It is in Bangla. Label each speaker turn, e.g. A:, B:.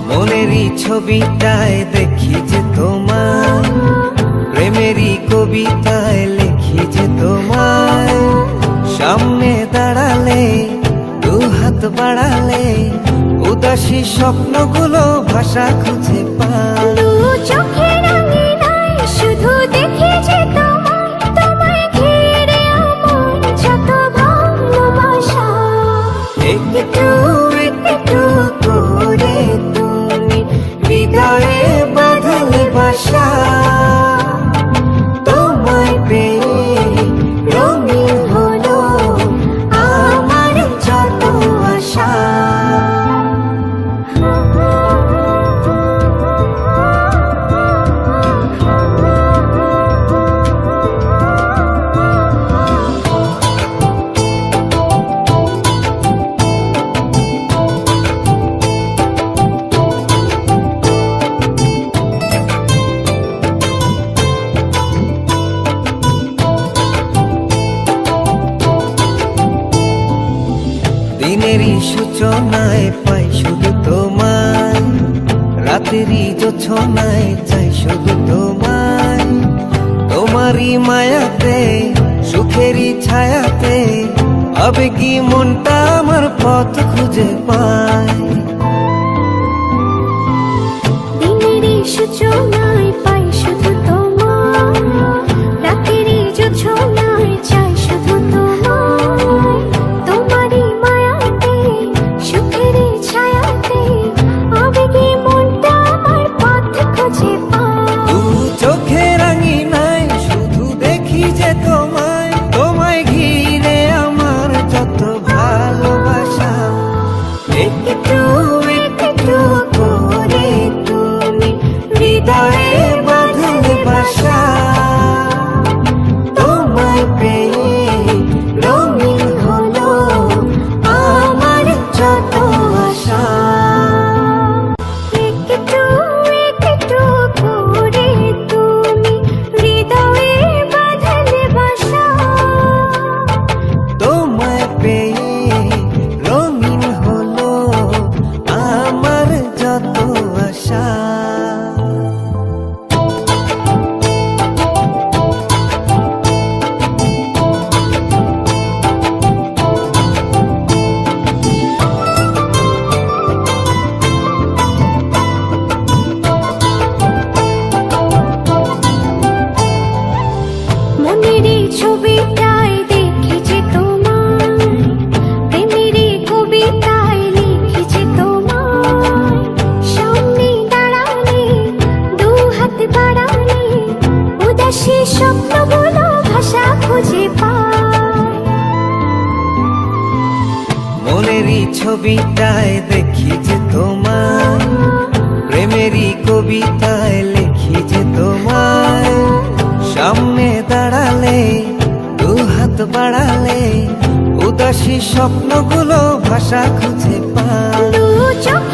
A: মনেরই ছবিটায় দেখি যে তোমায়, প্রেমেরই কবিতায় লিখি যে তোমায়। সামনে দাঁড়ালে দু হাত বাড়ালে উদাসী স্বপ্নগুলো ভাষা খুঁজে পায়।
B: দু চোখের আঙিনায় শুধু দেখি যে তোমায়, তোমায় ঘিরে আমার যত ভালোবাসা।
A: একটু একটু করে তুমি হৃদয়ে বাঁধলে বাসা। তোমায় পেয়ে রঙিন হলো আমার যত আশা। দিনেরই সূচনায় পাই শুধু তোমায়, রাতেরই জোছনায় চাই শুধু তোমায়। তোমারই মায়াতে সুখেরই ছায়াতে আবেগী মনটা আমার পথ খুঁজে পায়।
B: দিনেরই সূচনায় পাই শুধু তোমায়, রাতেরই জোছনায় চাই শুধু তোমায়। তোমারই মায়াতে সুখেরই ছায়াতে আবেগী মনটা আমার পথ খুঁজে পায়।
A: দু চোখের আঙিনায় শুধু দেখি যে তোমায়, তোমায় ঘিরে আমার যত ভালোবাসা। একটু একটু করে তুমি হৃদয়ে বাঁধলে বাসা। তোমায় পেয়ে রঙিন হলো আমার যত আশা।
B: একটু একটু করে তুমি হৃদয়ে বাঁধলে বাসা।
A: তোমায় পেয়ে রঙিন হলো আমার যত আশা।
B: মনেরই ছবিটায় দেখি যে তোমায়, প্রেমেরই কবিতায় লিখি যে তোমায়। সামনে দাঁড়ালে দু হাত বাড়ালে উদাসী স্বপ্নগুলো ভাষা খুঁজে পায়।
A: মনেরই ছবিটায় দেখি যে তোমায়, প্রেমেরই কবিতায় লিখি যে তোমায়। সামনে দাঁড়ালে দু হাত বাড়ালে উদাসী স্বপ্নগুলো ভাষা খুঁজে পায়।
B: দু চোখ